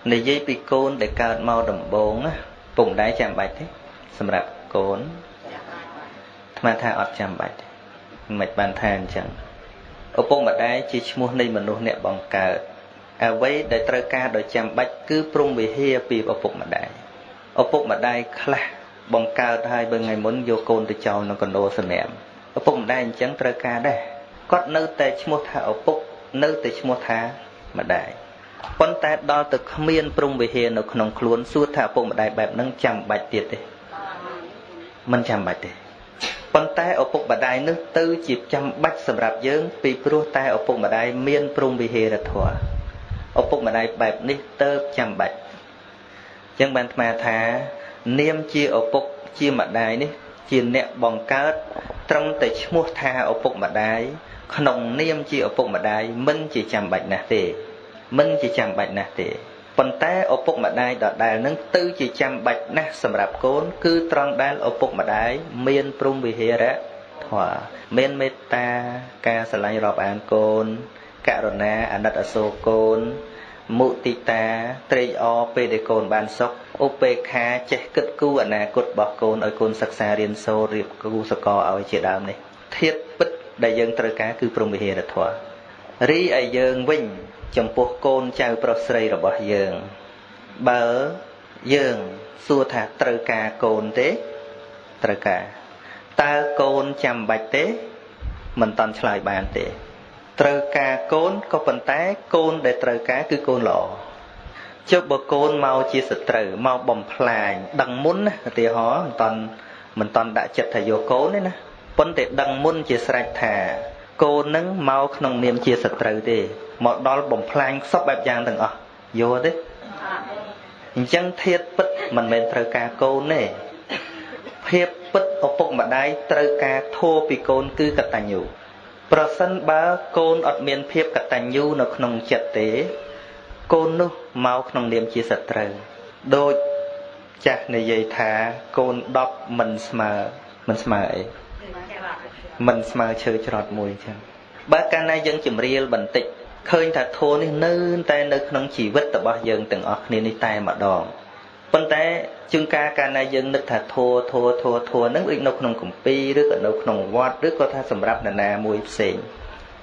និយាយពីកូនដែលកើតមកដំបូងណាពុកម្ដាយចាំបាច់ទេសម្រាប់កូនអាត្មាថាអត់ចាំបាច់ទេមិនបានថាអញ្ចឹងឪពុកម្ដាយជាឈ្មោះនៃមនុស្សអ្នកបង្កើតអ្វីដែលត្រូវការដោយចាំបាច់គឺព្រំវិហារពីឪពុកម្ដាយឪពុកម្ដាយខ្លះបង្កើតហើយបើថ្ងៃមុនយកកូនទៅចោលក្នុងកណ្ដោសម្រាប់ឪពុកម្ដាយអញ្ចឹងត្រូវការដែរគាត់នៅតែឈ្មោះថាឪពុកនៅតែឈ្មោះថាម្ដាយប៉ុន្តែដល់ទៅគ្មានព្រំវិហារនៅក្នុងខ្លួនសួរថាឪពុកម្ដាយបែបហ្នឹងចាំបាច់ទៀតទេមិនចាំបាច់ទេប៉ុន្តែឪពុកម្ដាយនោះទៅជាចាំបាច់សម្រាប់យើងពីព្រោះតែឪពុកម្ដាយមានព្រំវិហារធម៌ឪពុកម្ដាយបែបនេះទៅចាំបាច់អញ្ចឹងបានអាត្មាថានាមជាឪពុកជាម្ដាយនេះជាអ្នកបង្កើតត្រឹមតែឈ្មោះថាឪពុកម្ដាយក្នុងនាមជាឪពុកម្ដាយមិនជាចាំបាច់ណាស់ទេមិនជាចាំបាច់ណាស់ទេប៉ុន្តែឪពុកម្ដាយដដែលនឹងទៅជាចាំបាច់ណាស់សម្រាប់កូនគឺត្រង់ដែលឪពុកម្ដាយមានព្រំវិហារធម៌មានមេត្តាការស្រឡាញ់រាប់អានកូនករុណាអាណិតអាសូរកូនមុទិតាត្រេកអរពេលដែលកូនបានសុខឧបេក្ខាចេះគិតគូរអនាគតរបស់កូនឲ្យកូនសិក្សារៀនសូត្ររៀបគូសកលឲ្យជាដើមនេះធាតុពិតដែលយើងត្រូវការគឺព្រំវិហារធម៌រីឯយើងវិញចំពោះកូនចៅប្រុសស្រីរបស់យើងបើយើងសួរថាត្រូវការកូនទេត្រូវការតើកូនចាំបាច់ទេមិនតាន់ឆ្លើយបានទេត្រូវការកូនក៏ប៉ុន្តែកូនដែលត្រូវការគឺកូនល្អចុះបើកូនមកជាសត្រូវមកបំផ្លាញដឹងមុនណាឧទាហរណ៍មិនតាន់ដាក់ចិត្តថាយកកូនទេណាប៉ុន្តែដឹងមុនជាស្រេចថាកូននឹងមកក្នុងនាមជាសត្រូវទេមកដល់បំផ្លាញសពបែបយ៉ាងទាំងអស់យកទេអញ្ចឹងធាតុពិតមិនមែនត្រូវការកូនទេភាពពិតឪពុកម្ដាយត្រូវការធម៌ពីកូនគឺកតញ្ញូប្រសិនបើកូនអត់មានភាពកតញ្ញូនៅក្នុងចិត្តទេកូននោះមកក្នុងនាមជាសត្រូវដូចចាស់និយាយថាកូន10មិនស្មើអីមិនស្មើឈើច្រត់មួយអញ្ចឹងបើកាលណាយើងជំរាលបន្តិចឃើញថាធម៌នេះតែនៅក្នុងជីវិតរបស់យើងទាំងអស់គ្នានេះតែម្ដងប៉ុន្តែជួនកាលកាលណាយើងនឹកថាធម៌ហ្នឹងដូចនៅក្នុងគម្ពីរឬក៏នៅក្នុងវត្តឬក៏ថាសម្រាប់នរណាមួយផ្សេង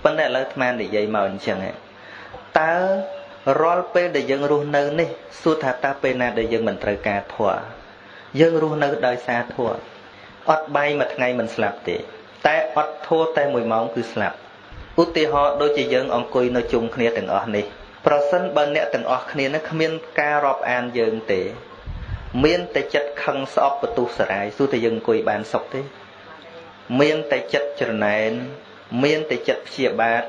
ប៉ុន្តែឥឡូវអាត្មានិយាយមកអញ្ចឹងតើរាល់ពេលដែលយើងរស់នៅនេះសួរថាតើពេលណាដែលយើងមិនត្រូវការធម៌យើងរស់នៅដោយសារធម៌អត់បាយមួយថ្ងៃមិនស្លាប់ទេតែអត់ធម៌តែ1ម៉ោងគឺស្លាប់ឧទាហរណ៍ដូចជាយើងអង្គុយនៅជុំគ្នាទាំងអស់នេះប្រសិនបើអ្នកទាំងអស់គ្នានឹងគ្មានការរាប់អានយើងទេមានតែចិត្តខឹងស្អប់បន្ទុះសារាយសួរតែយើងអង្គុយបានសុខទេមានតែចិត្តច្រណែនមានតែចិត្តព្យាបាទ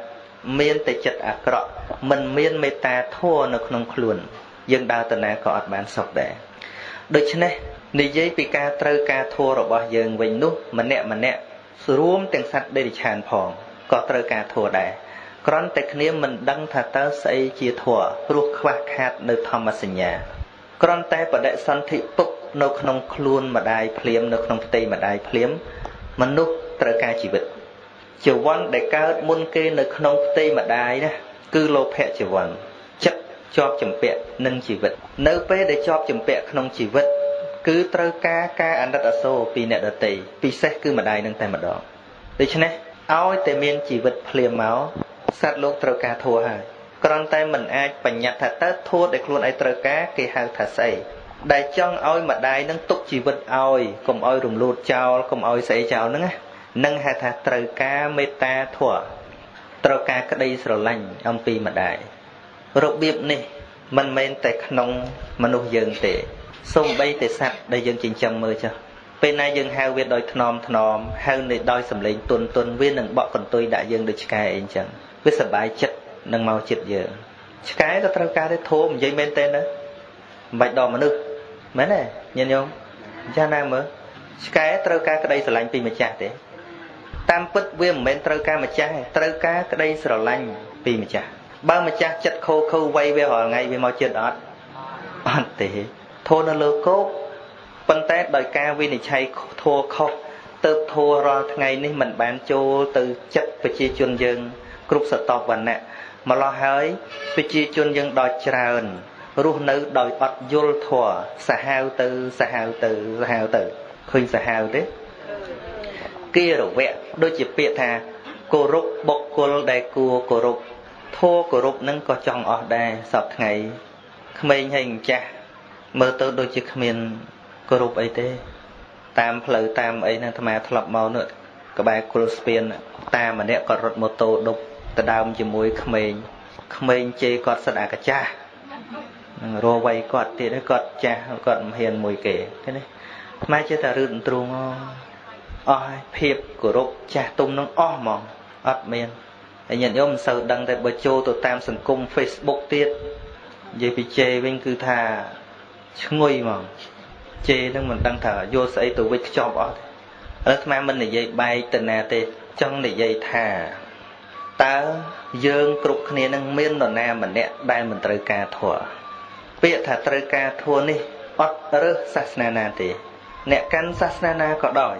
មានតែចិត្តអាក្រក់មិនមានមេត្តាធម៌នៅក្នុងខ្លួនយើងដើរទៅណាក៏អត់បានសុខដែរដូច្នេះនិយាយពីការត្រូវការធម៌របស់យើងវិញនោះម្នាក់រួមទាំងសត្វដេរិឆានផងក៏ត្រូវការធម៌ដែរគ្រាន់តែគ្នាមិនដឹងថាតើស្អីជាធម៌ព្រោះខ្វះខាតនៅធម្មសញ្ញាគ្រាន់តែបដិសន្ធិពុកនៅក្នុងខ្លួនម្ដាយភ្លាមនៅក្នុងផ្ទៃម្ដាយភ្លាមមនុស្សត្រូវការជីវិតជីវ័នដែលកើតមុនគេនៅក្នុងផ្ទៃម្ដាយណាគឺលោភៈជីវ័នចិត្តជាប់ជំពាក់នឹងជីវិតនៅពេលដែលជាប់ជំពាក់ក្នុងជីវិតគឺត្រូវការអាណិតអាសូរពីអ្នកដទៃពិសេសគឺម្ដាយនឹងតែម្ដងដូច្នេះឲ្យតែមានជីវិតភ្លាមមកសត្វលោកត្រូវការធម៌ហើយគ្រាន់តែមិនអាចបញ្ញត្តិថាតើធម៌ដែលខ្លួនឯងត្រូវការគេហៅថាស្អីដែលចង់ឲ្យម្ដាយនឹងទុកជីវិតឲ្យកុំឲ្យរំលូតចោលកុំឲ្យស្អីចោលហ្នឹងនឹងហៅថាត្រូវការមេត្តាធម៌ត្រូវការក្តីស្រឡាញ់អំពីម្ដាយរបៀបនេះមិនមែនតែក្នុងមនុស្សយើងទេសូម្បីតែសត្វដែលយើងចិញ្ចឹមមើលចុះពេលណាយើងហៅវាដោយថ្នមហៅដោយសំឡេងទន់វានឹងបក់កន្ទុយដាក់យើងដូចឆ្កែអីចឹងវាសប្បាយចិត្តនឹងមកចិត្តយើងឆ្កែក៏ត្រូវការទេធម៌និយាយមែនទេណាមិនបាច់ដល់មនុស្សមែនទេញាតិញោមចាស់ណាមើលឆ្កែត្រូវការក្តីស្រឡាញ់ពីម្ចាស់ទេតាមពិតវាមិនមែនត្រូវការម្ចាស់ទេត្រូវការក្តីស្រឡាញ់ពីម្ចាស់បើម្ចាស់ចិត្តខូវៃវារាល់ថ្ងៃវាមកចិត្តអត់ទេធម៌នៅលើគោកប៉ុន្តែដោយការវិនិច្ឆ័យធម៌ខុសទៅធម៌រាល់ថ្ងៃនេះមិនបានចូលទៅចិត្តប្រជាជនយើងគ្រប់ស្រទាប់វណ្ណៈម្ល៉េះហើយប្រជាជនយើងដល់ច្រើន រស់នៅដោយអត់យល់ធម៌សាហាវទៅឃើញសាហាវទេគិរវៈដូចជាពាក្យថាគោរពបុគ្គលដែលគួរគោរពធម៌គោរពនឹងក៏ចង់អស់ដែរសពថ្ងៃក្មេងហើយចាស់មើលទៅដូចជាគ្មានគោរពអីទេតាមផ្លូវតាមអីហ្នឹងអាត្មាធ្លាប់មកនោះក្បែរគុលស្ពានតាម្នាក់គាត់រត់ម៉ូតូដប់ទៅដើមជាមួយក្មេងជេរគាត់សិតអាកាចាស់នឹងរវ័យគាត់ទៀតគាត់ចាស់គាត់មិនហ៊ានមួយគេឃើញទេអាត្មាចេះតែរឺតទ្រូងអស់ហើយភាពគោរពចាស់ទុំនឹងអស់ហ្មងអត់មានហើយញាតិញោមមិនសូវដឹងតែបើចូលទៅតាមសង្គម Facebook ទៀតនិយាយពីជេរវិញគឺថាឈ្ងុយហ្មងជេរនឹងមិនដឹងថាយកស្អីទៅវិចខ្ចប់អស់ឥឡូវអាត្មាមិននិយាយបែកទៅណាទេចង់និយាយថាតើយើងគ្រប់គ្នានឹងមាននរណាម្នាក់ដែលមិនត្រូវការធម៌ពាក្យថាត្រូវការធម៌នេះអត់រើសសាសនាណាទេអ្នកកាន់សាសនាណាក៏ដោយ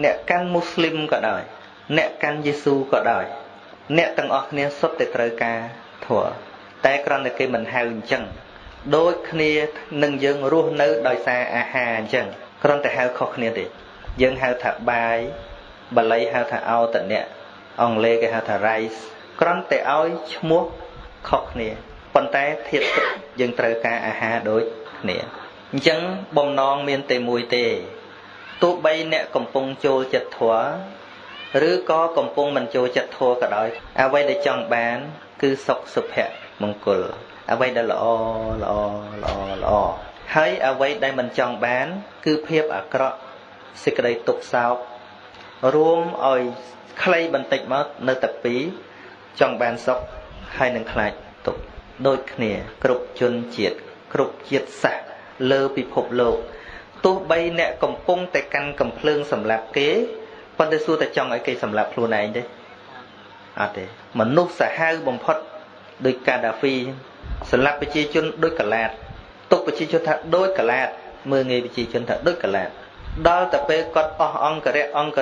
អ្នកកាន់មូស្លីមក៏ដោយអ្នកកាន់យេស៊ូក៏ដោយអ្នកទាំងអស់គ្នាសុទ្ធតែត្រូវការធម៌តែគ្រាន់តែគេមិនហៅអញ្ចឹងដូចគ្នានឹងយើងរស់នៅដោយសារអាហារអញ្ចឹងគ្រាន់តែហៅខុសគ្នាទេយើងហៅថាបាយបាលីហៅថាឱតនៈអង់គ្លេសគេហៅថា rice គ្រាន់តែឲ្យឈ្មោះខុសគ្នាប៉ុន្តែធាតុទឹកយើងត្រូវការអាហារដូចគ្នាអញ្ចឹងបំណងមានតែមួយទេទោះបីអ្នកកំពុងចូលចិត្តធម៌ឬក៏កំពុងមិនចូលចិត្តធម៌ក៏ដោយអ្វីដែលចង់បានគឺសុខសុភមង្គលអ្វីដែលល្អហើយអ្វីដែលមិនចង់បានគឺភាពអាក្រក់សេចក្តីទុក្ខសោករួមឲ្យខ្លីបន្តិចមកនៅតែពីរចង់បានសុខហើយនឹងខ្លាចទុក្ខដូចគ្នាគ្រប់ជនជាតិគ្រប់ជាតិសាសន៍លើពិភពលោកទោះបីអ្នកកំពុងតែកាន់កំភ្លើងសម្លាប់គេប៉ុន្តែសួរតែចង់ឲ្យគេសម្លាប់ខ្លួនឯងទេអត់ទេមនុស្សសាហាវបំផុតដូចកាដាហ្វីសម្លាប់ប្រជាជនដូចកឡាតទុកប្រជាជនថាដូចកឡាតមើងងាយប្រជាជនថាដូចកឡាតដល់តែពេលគាត់អស់អង្គ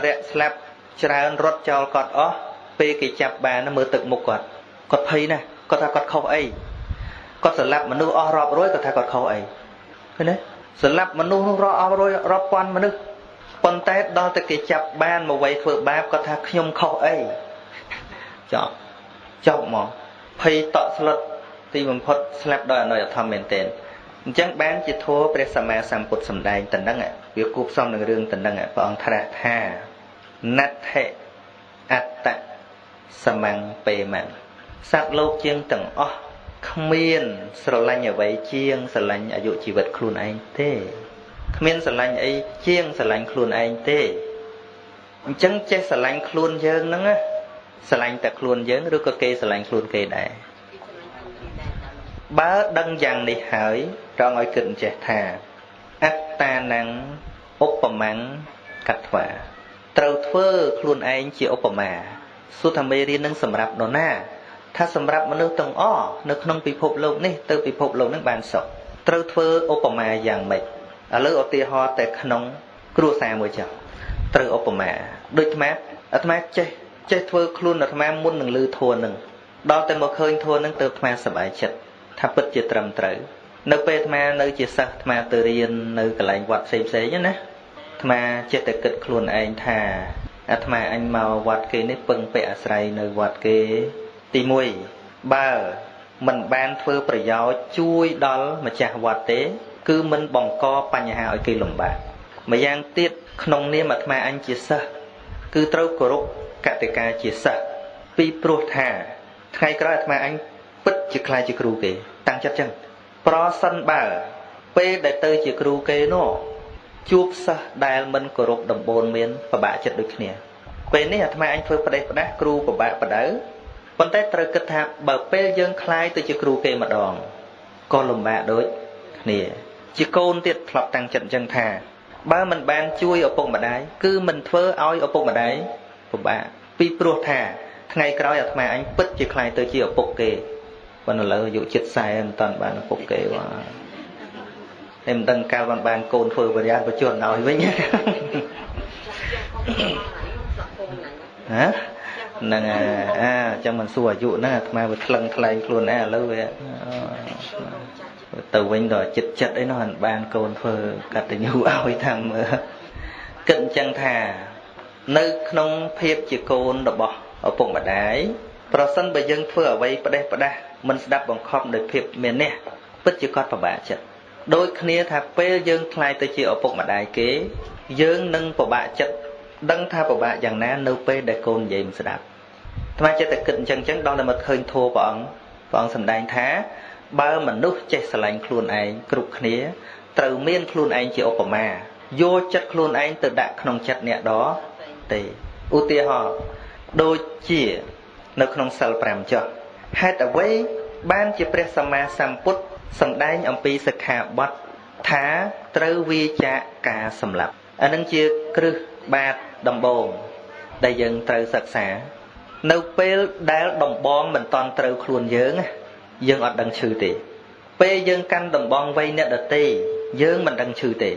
រៈស្លាប់ច្រើនរត់ចោលគាត់អស់ពេលគេចាប់បានមើលទឹកមុខគាត់ភ័យណាស់គាត់ថាគាត់ខុសអីគាត់សម្លាប់មនុស្សអស់រាប់រយគាត់ថាគាត់ខុសអីឃើញទេសម្លាប់មនុស្សរាប់អស់រយរាប់ពាន់មនុស្សប៉ុន្តែដល់តែគេចាប់បានមកវាយធ្វើបាបគាត់ថាខ្ញុំខុសអីចប់មកភ័យតក់ស្លុតទីបំផុតស្លាប់ដោយអនុយធម៌មែនទែនអញ្ចឹងបានជាធម៌ព្រះសម្មាសម្ពុទ្ធសម្ដែងតណ្ដឹងវាគូផ្សំនឹងរឿងតណ្ដឹងព្រះអង្គត្រាស់ថាណដ្ឋិអត្តសមੰពេមੰសត្វលោកជាងទាំងអស់គ្មានស្រឡាញ់អ្វីជាងស្រឡាញ់អាយុជីវិតខ្លួនឯងទេគ្មានស្រឡាញ់អីជាងស្រឡាញ់ខ្លួនឯងទេអញ្ចឹងចេះស្រឡាញ់ខ្លួនយើងហ្នឹងណាស្រឡាញ់តែខ្លួនយើងឬក៏គេស្រឡាញ់ខ្លួនគេដែរបើដឹងយ៉ាងនេះហើយត្រង់ឲ្យគិតចេះថាអត្តានੰឧបមੰកត្វាត្រូវធ្វើខ្លួនឯងជាឧបមាសុទ្ធតែមេរៀននឹងសម្រាប់នរណាថាសម្រាប់មនុស្សទាំងអស់នៅក្នុងពិភពលោកនេះទៅពិភពលោកនឹងបានសុខត្រូវធ្វើឧបមាយ៉ាងម៉េចឥឡូវឧទាហរណ៍តែក្នុងគ្រួសារមួយចុះត្រូវឧបមាដូចអាត្មាចេះធ្វើខ្លួនអាត្មាមុននឹងលឺធัวនឹងដល់តែមកឃើញធัวនឹងទៅអាត្មាសប្បាយចិត្តថាពិតជាត្រឹមត្រូវនៅពេលអាត្មានៅជាសិស្សអាត្មាទៅរៀននៅកន្លែងវត្តផ្សេងណាអាត្មាចេះតែគិតខ្លួនឯងថាអាត្មាអញមកវត្តគេនេះពឹងពាក់អាស្រ័យនៅវត្តគេទី1បើមិនបានធ្វើប្រយោជន៍ជួយដល់ម្ចាស់វត្តទេគឺមិនបង្កបញ្ហាឲ្យគេលំបាកម្យ៉ាងទៀតក្នុងនាមអាត្មាអញជាសិស្សគឺត្រូវគោរពកតិកាជាសិស្សពីព្រោះថាថ្ងៃក្រោយអាត្មាអញពិតជាខ្លាចជាគ្រូគេតាំងចិត្តចឹងប្រសិនបើពេលដែលទៅជាគ្រូគេនោះជួបសិស្សដែលមិនគោរពដំបូន្មានពិបាកចិត្តដូចគ្នាពេលនេះអាត្មាអញធ្វើផ្ដេសផ្ដាស់គ្រូពិបាកបដៅប៉ុន្តែត្រូវគិតថាបើពេលយើងខ្លាយទៅជាគ្រូគេម្ដងក៏លំបាកដូចគ្នាជាកូនទៀតធ្លាប់តាំងចិត្តចឹងថាបើមិនបានជួយឪពុកម្ដាយគឺមិនធ្វើឲ្យឪពុកម្ដាយពិបាកពីព្រោះថាថ្ងៃក្រោយអាត្មាអញពិតជាខ្លាយទៅជាឪពុកគេប៉ុន្តែឥឡូវអាយុជិត40មិនតាន់បានឪពុកគេបាទតែមិនដឹងកាលបានកូនធ្វើបរិយាបជនឲ្យវិញហ៎ហ្នឹងចាំមិនសួរអាយុណាអាត្មាវាថ្លឹងថ្លែងខ្លួនឯងឥឡូវវា từ vinh rồi chật ấy nó hẳn ban côn phơ cả tình yêu ôi thầm cận chân thà nơi không phép chỉ côn đập bỏ ở vùng mặt đáy pro sân bây dân phơ ở vây bà đá mình sẽ đáp bằng khóm đời phép miền nè bất chỉ có bà chật đôi khi thà phê dân khai tới chỉ ở vùng mặt đáy kế dân nâng bà chật đăng tha bà dạng ná nâu phê để côn vậy mình sẽ đáp mà cho ta cận chân chân đó là một khơi thua bọn sầm đành thá bao mình nút chạy sờ lạnh khuôn anh cục khía từ miên khuôn anh chỉ Obama vô chất khuôn anh từ đại không chất nè đó thì ưu tiên họ đôi chỉនៅក្នុងសិល 5 ចុះហេតុអ្វីបានជាព្រះសម្មាសម្ពុទ្ធសម្ដែងអំពីសិក្ខាបទថាត្រូវវាចាកការសម្លាប់អានឹងជាគ្រឹះបាតដំបូងដែលយើងត្រូវសិក្សានៅពេលដែលដំបងមិនតន់ត្រូវខ្លួនយើងអត់ដឹងឈឺទេពេលយើងកាន់ដំបងវ័យអ្នកដទៃយើងមិនដឹងឈឺទេ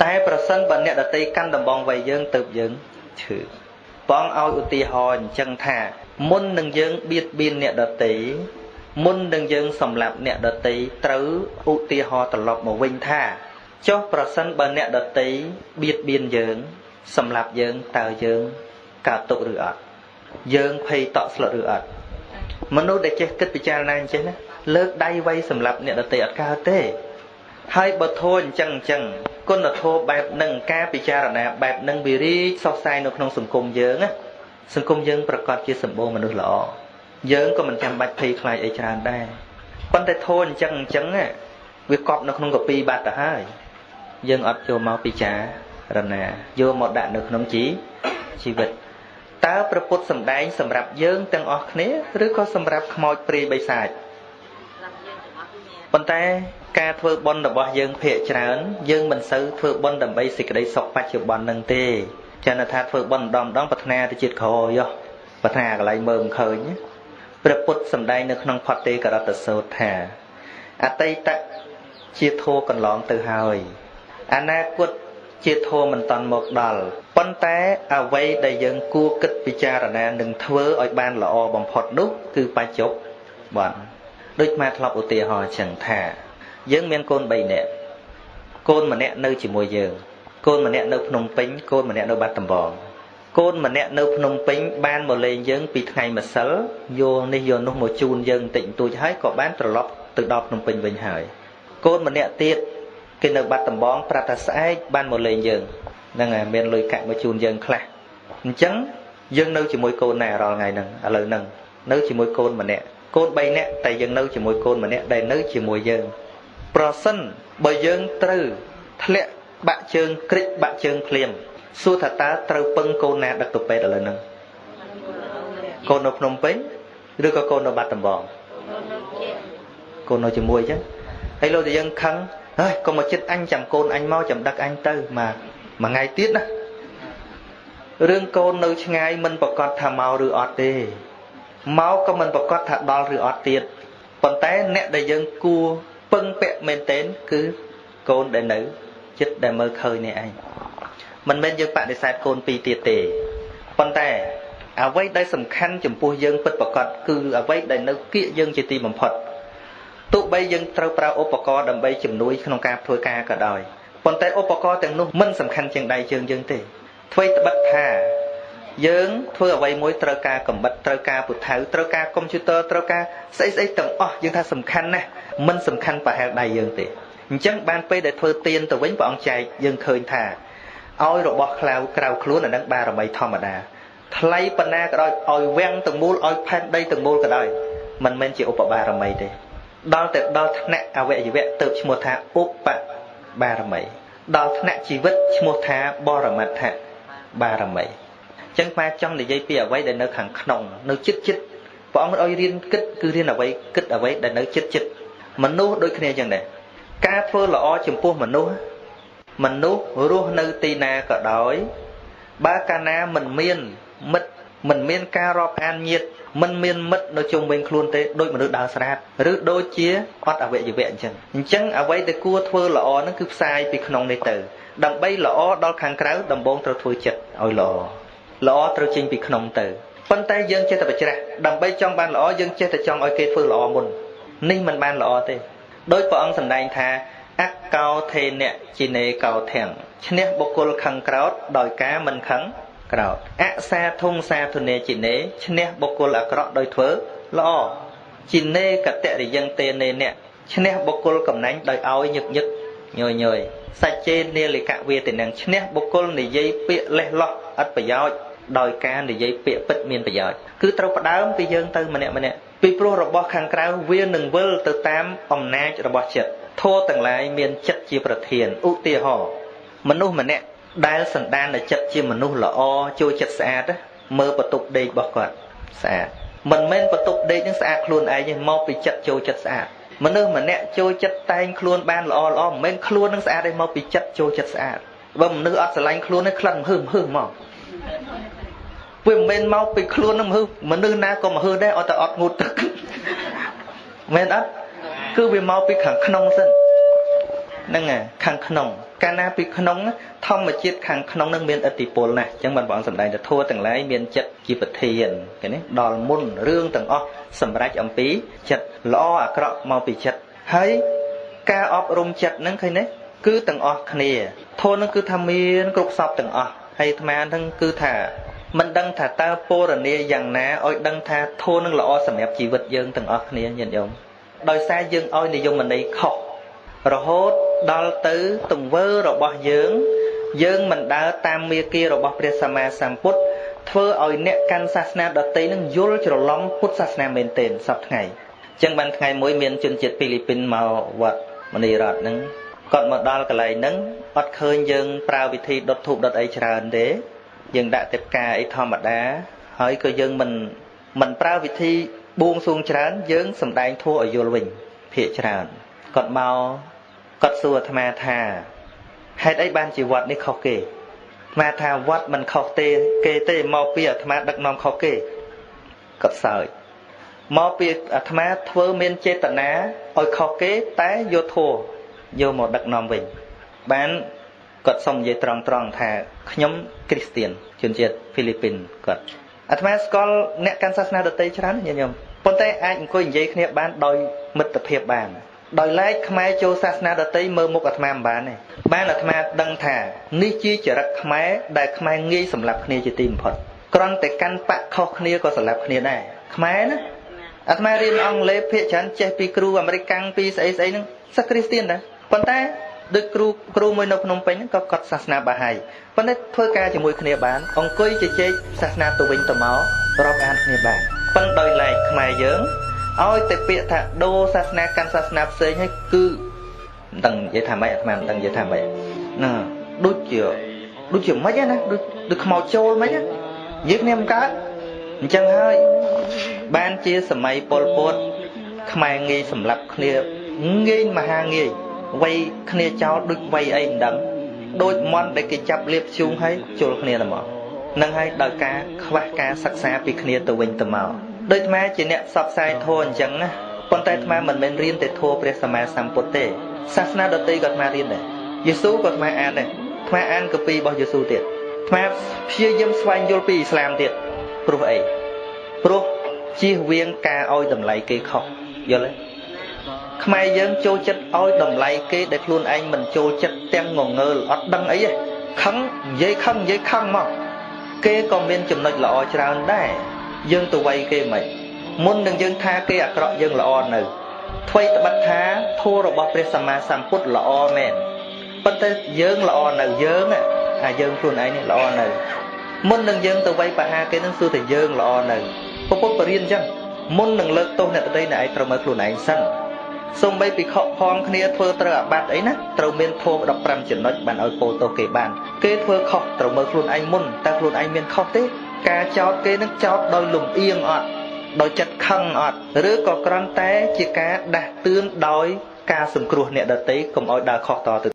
តែប្រសិនបើអ្នកដទៃកាន់ដំបងវ័យយើងទៅយើងឈឺបងឲ្យឧទាហរណ៍អញ្ចឹងថាមុននឹងយើងបៀតបៀនអ្នកដទៃមុននឹងយើងសម្លាប់អ្នកដទៃត្រូវឧទាហរណ៍ត្រឡប់មកវិញថាចុះប្រសិនបើអ្នកដទៃបៀតបៀនយើងសម្លាប់យើងតើយើងកើតទុក្ខឬអត់យើងភ័យតក់ស្លុតឬអត់មនុស្សដែលចេះគិតពិចារណាអញ្ចឹងណាលើកដៃវៃសម្រាប់អ្នកដទៃអត់កើតទេហើយបើធម៌អញ្ចឹងគុណធម៌បែបនឹងការពិចារណាបែបនឹងវារីកសុខសាយនៅក្នុងសង្គមយើងណាសង្គមយើងប្រកបជាសម្បូរមនុស្សល្អយើងក៏មិនចាំបាច់ភ័យខ្លាចអីច្រើនដែរប៉ុន្តែធម៌អញ្ចឹងវាកប់នៅក្នុងកពីបាត់ទៅហើយយើងអត់ចូលមកពិចារណាយកមកដាក់នៅក្នុងជីវិតតើព្រះពុទ្ធសម្ដែងសម្រាប់យើងទាំងអស់គ្នាឬក៏សម្រាប់ខ្មោចព្រាយបិសាចប៉ុន្តែការធ្វើបុណ្យរបស់យើងភាគច្រើនយើងមិនសូវធ្វើបុណ្យដើម្បីសេចក្តីសុខបច្ចុប្បន្ននឹងទេចានថាធ្វើបុណ្យម្ដងប្រាថ្នាទៅជាតិក្រោយប្រាថ្នាកន្លែងមើលមិនឃើញព្រះពុទ្ធសម្ដែងនៅក្នុងផតេករតសូត្រថាអតីតជាធម៌កន្លងទៅហើយអនាគតជាធម៌មិនតាន់មកដល់ប៉ុន្តែអ្វីដែលយើងគួរគិតពិចារណានឹងធ្វើឲ្យបានល្អបំផុតនោះគឺបច្ចុប្បន្នដូចមកធ្លាប់ឧទាហរណ៍ចឹងថាយើងមានកូន3នាក់កូនម្នាក់នៅជាមួយយើងកូនម្នាក់នៅភ្នំពេញកូនម្នាក់នៅបាត់ដំបងកូនម្នាក់នៅភ្នំពេញបានមកលេងយើងពីថ្ងៃម្សិលយកនេះយកនោះមកជូនយើងបន្តិចបន្តួចហើយក៏បានត្រឡប់ទៅដល់ភ្នំពេញវិញហើយកូនម្នាក់ទៀតគេនៅបាត់ដំបងប្រាប់ថាស្អែកបានមកលេងយើងហ្នឹងហើយមានលុយកាក់មកជូនយើងខ្លះអញ្ចឹងយើងនៅជាមួយកូនណែរាល់ថ្ងៃហ្នឹងឥឡូវហ្នឹងនៅជាមួយកូនម្នាក់កូន3នាក់តែយើងនៅជាមួយកូនម្នាក់ដែលនៅជាមួយយើងប្រសិនបើយើងត្រូវធ្លាក់បាក់ជើងគ្រិចបាក់ជើងភ្លាមសួរថាតើត្រូវពឹងកូនណាដឹកទៅពេទ្យឥឡូវហ្នឹងកូននៅភ្នំពេញឬក៏កូននៅបាត់ដំបងកូននៅជាមួយអញ្ចឹងហើយលោកតែយើងខឹងហើយកុំមកចិត្តអញចាំកូនអញមកចាំដឹកអញទៅមួយថ្ងៃទៀតណារឿងកូននៅឆ្ងាយមិនប្រកាសថាមកឬអត់ទេមកក៏មិនប្រកាសថាដល់ឬអត់ទៀតប៉ុន្តែអ្នកដែលយើងគួរពឹងពាក់មែនទែនគឺកូនដែលនៅចិត្តដែលមើលឃើញនេះឯងមិនមែនយើងបដិសេធកូនពីរទៀតទេប៉ុន្តែអ្វីដែលសំខាន់ចំពោះយើងពិតប្រាកដគឺអ្វីដែលនៅគៀកយើងជាទីបំផុតទោះបីយើងត្រូវប្រើឧបករណ៍ដើម្បីជំនួយក្នុងការធ្វើការក៏ដោយប៉ុន្តែឧបករណ៍ទាំងនោះមិនសំខាន់ជាងដៃជើងយើងទេអ្វីត្បិតថាយើងធ្វើអ្វីមួយត្រូវការកំបិតត្រូវការពូថៅត្រូវការកុំព្យូទ័រត្រូវការស្អីទាំងអស់យើងថាសំខាន់ណាស់មិនសំខាន់ប្រហែលដៃយើងទេអញ្ចឹងបានពេលដែលធ្វើទានទៅវិញព្រះអង្គចែកយើងឃើញថាឲ្យរបស់ក្រៅខ្លួនអានឹងបារមីធម្មតាថ្លៃប៉ុណ្ណាក៏ដោយឲ្យវាំងទាំងមូលឲ្យផែនដីទាំងមូលក៏ដោយមិនមែនជាឧបបារមីទេដល់តែដល់ថ្នាក់អវយវៈទៅឈ្មោះថាឧបបារមីដល់ថ្នាក់ជីវិតឈ្មោះថាបរមត្ថបារមីអញ្ចឹងមកចង់និយាយពីអ្វីដែលនៅខាងក្នុងនៅចិត្តព្រះអង្គឲ្យរៀនគិតគឺរៀនអ្វីគិតអ្វីដែលនៅចិត្តមនុស្សដូចគ្នាអញ្ចឹងដែរការធ្វើល្អចំពោះមនុស្សរស់នៅទីណាក៏ដោយបើកាលណាមិនមានមិត្តមិនមានការរាប់អានញាតិមិនមានមិត្តនៅជុំវិញខ្លួនទេដូចមនុស្សដើរស្រាតឬដូចជាអត់អវយវៈអញ្ចឹងអ្វីដែលគួរធ្វើល្អហ្នឹងគឺផ្សាយពីក្នុងនេះទៅដើម្បីល្អដល់ខាងក្រៅដំបូងត្រូវធ្វើចិត្តឲ្យល្អត្រូវចេញពីក្នុងទៅប៉ុន្តែយើងចេះតែបច្រាស់ដើម្បីចង់បានល្អយើងចេះតែចង់ឲ្យគេធ្វើល្អមុននេះមិនបានល្អទេ ដោយព្រះអង្គសម្ដែងថាអកោធេនៈជីនេកោធាំងឈ្នះបុគ្គលខឹងក្រោធដោយការមិនខឹងក្រោធអសាធុងសាធុនេជីនេឈ្នះបុគ្គលអាក្រក់ដោយធ្វើល្អជីនេកតរិយងតេនេនៈឈ្នះបុគ្គលកំណាញ់ដោយឲ្យញឹកញឹកញយញយសច្ចេនាលិកវេទនឹងឈ្នះបុគ្គលនិយាយពាក្យលេះលោះអត់ប្រយោជន៍ដោយការនិយាយពាក្យពិតមានប្រយោជន៍គឺត្រូវផ្ដើមពីយើងទៅម្នាក់ម្នាក់ពីព្រោះរបស់ខាងក្រៅវានឹងវិលទៅតាមអំណាចរបស់ចិត្តធម៌ទាំងឡាយមានចិត្តជាប្រធានឧទាហរណ៍មនុស្សម្នាក់ដែលសន្តានចិត្តជាមនុស្សល្អចូលចិត្តស្អាតមើលបន្ទប់ដេករបស់គាត់ស្អាតមិនមែនបន្ទប់ដេកនឹងស្អាតខ្លួនឯងទេមកពីចិត្តចូលចិត្តស្អាតមនុស្សម្នាក់ចូលចិត្តតែងខ្លួនបានល្អល្អមិនមែនខ្លួននឹងស្អាតទេមកពីចិត្តចូលចិត្តស្អាតបើមនុស្សអត់ស្រឡាញ់ខ្លួនទេក្លិនហឹមមកវាមិនមែនមកពីខ្លួននឹងហឹមមនុស្សណាក៏មកហឹមដែរអត់តែអត់ងូតទឹកមែនអត់គឺវាមកពីខាងក្នុងសិនហ្នឹងខាងក្នុងកាលណាពីក្នុងធម្មជាតិខាងក្នុងនឹងមានឥទ្ធិពលណាស់អញ្ចឹងបានព្រះអង្គសម្ដែងថាធម៌ទាំងឡាយមានចិត្តជាប្រធានឃើញទេដល់មុនរឿងទាំងអស់សម្រេចអំពីចិត្តល្អអាក្រក់មកពីចិត្តហើយការអប់រំចិត្តហ្នឹងឃើញទេគឺទាំងអស់គ្នាធម៌ហ្នឹងគឺថាមានគ្រប់សពទាំងអស់ហើយអាត្មាហ្នឹងគឺថាមិនដឹងថាតើពរនីយ៉ាងណាឲ្យដឹងថាធម៌នឹងល្អសម្រាប់ជីវិតយើងទាំងអស់គ្នាញាតិញោមដោយសារយើងឲ្យនិយមន័យខុសរហូតដល់ទៅទង្វើរបស់យើងមិនដើរតាមមាគ៌ារបស់ព្រះសម្មាសម្ពុទ្ធធ្វើឲ្យអ្នកកាន់សាសនាដទៃនឹងយល់ច្រឡំពុទ្ធសាសនាមែនទែនសពថ្ងៃអញ្ចឹងបានថ្ងៃមួយមានជនជាតិហ្វីលីពីនមកវត្តមនីរតនឹងគាត់មកដល់កន្លែងហ្នឹងអត់ឃើញយើងប្រើវិធីដុតធូបដុតអីច្រើនទេយើងដាក់ទេពការអីធម្មតាហើយក៏យើងមិនប្រើវិធីបួងសួងច្រើនយើងសំដែងធម៌ឲ្យយល់វិញភាកច្រើនគាត់មកគាត់សួរអាត្មាថាហេតុអីបានជាវត្តនេះខុសគេអាត្មាថាវត្តមិនខុសទេគេទេមកពីអាត្មាដឹកនាំខុសគេគាត់សើចមកពីអាត្មាធ្វើមានចេតនាឲ្យខុសគេតែយកធម៌យកមកដឹកនាំវិញបានគាត់សុំនិយាយត្រង់ថាខ្ញុំគ្រីស្ទៀនជនជាតិហ្វីលីពីនគាត់អាត្មាស្គាល់អ្នកកាន់សាសនាដទៃច្រើនញាតិញោមប៉ុន្តែអាចអង្គុយនិយាយគ្នាបានដោយមិត្តភាពបានដោយឡែកខ្មែរចូលសាសនាដទៃមើលមុខអាត្មាមិនបានទេបានអាត្មាដឹងថានេះជាចរិតខ្មែរដែលខ្មែរងាយសម្លាប់គ្នាជាទីបំផុតគ្រាន់តែកាន់បាក់ខុសគ្នាក៏សម្លាប់គ្នាដែរខ្មែរណាអាត្មារៀនអង់គ្លេសភាគច្រើនចេះពីគ្រូអាមេរិកកាំងពីស្អីហ្នឹងសិស្សគ្រីស្ទៀនដែរប៉ុន្តែដូចគ្រូមួយនៅភ្នំពេញក៏គាត់សាសនាបាហាយប៉ុន្តែធ្វើការជាមួយគ្នាបានអង្គុយជជែកសាសនាទៅវិញទៅមករាប់អានគ្នាបានប៉ុន្តែដោយឡែកខ្មែរយើងឲ្យតែពាក្យថាដូរសាសនាកាន់សាសនាផ្សេងហើយគឺមិនដឹងនិយាយថាម៉េចអាត្មាមិនដឹងនិយាយថាម៉េចណាដូចជាម៉េចណាដូចខ្មោចចូលម៉េចនិយាយគ្នាមិនកើតអញ្ចឹងហើយបានជាសម័យប៉ុលពតខ្មែរងាយសម្លាប់គ្នាងាយមហាងាយវ័យគ្នាចោលដូចវ័យអីមិនដឹងដូចមន់ដែលគេចាប់លៀបជូងហើយជុលគ្នាទៅមកនឹងហើយដោយការខ្វះការសិក្សាពីគ្នាទៅវិញទៅមកដូចអាត្មាជាអ្នកផ្សព្វផ្សាយធម៌អញ្ចឹងណាប៉ុន្តែអាត្មាមិនមែនរៀនតែធម៌ព្រះសម្មាសម្ពុទ្ធទេសាសនាដទៃក៏អាត្មារៀនដែរយេស៊ូក៏អាត្មាអានដែរអាត្មាអានកាពីរបស់យេស៊ូទៀតអាត្មាព្យាយាមស្វែងយល់ពីអ៊ីស្លាមទៀតព្រោះអីព្រោះជៀសវាងការឲ្យតម្លៃគេខុសយល់ទេខ្មែរយើងចូលចិត្តឲ្យតម្លៃគេដែលខ្លួនឯងមិនចូលចិត្តទាំងងងើលអត់ដឹងអីទេខឹងនិយាយខឹងមកគេក៏មានចំណុចល្អច្រើនដែរយើងទៅវាយគេមិនមុននឹងយើងថាគេអាក្រក់យើងល្អនៅថ្មីត្បិតថាធម៌របស់ព្រះសម្មាសម្ពុទ្ធល្អមែនប៉ុន្តែយើងល្អនៅយើងខ្លួនឯងនេះល្អនៅមុននឹងយើងទៅវាយបហាគេនឹងសួរតែយើងល្អនៅពុទ្ធបរិញ្ញាអញ្ចឹងមុននឹងលើកទោសអ្នកដទៃអ្នកឯងត្រូវមើលខ្លួនឯងសិនសូម្បីពីខកផងគ្នាធ្វើត្រូវអាបត្តិអីណាត្រូវមានធម៌15ចំណុចបានឲ្យពោលទោសគេបានគេធ្វើខុសត្រូវមើលខ្លួនឯងមុនតើខ្លួនឯងមានខុសទេការចោទគេនឹងចោទដោយលំអៀងអត់ដោយចិត្តខឹងអត់ឬក៏គ្រាន់តែជាការដាស់តឿនដោយការសង្គ្រោះអ្នកដទៃកុំឲ្យដើរខុសតទៅ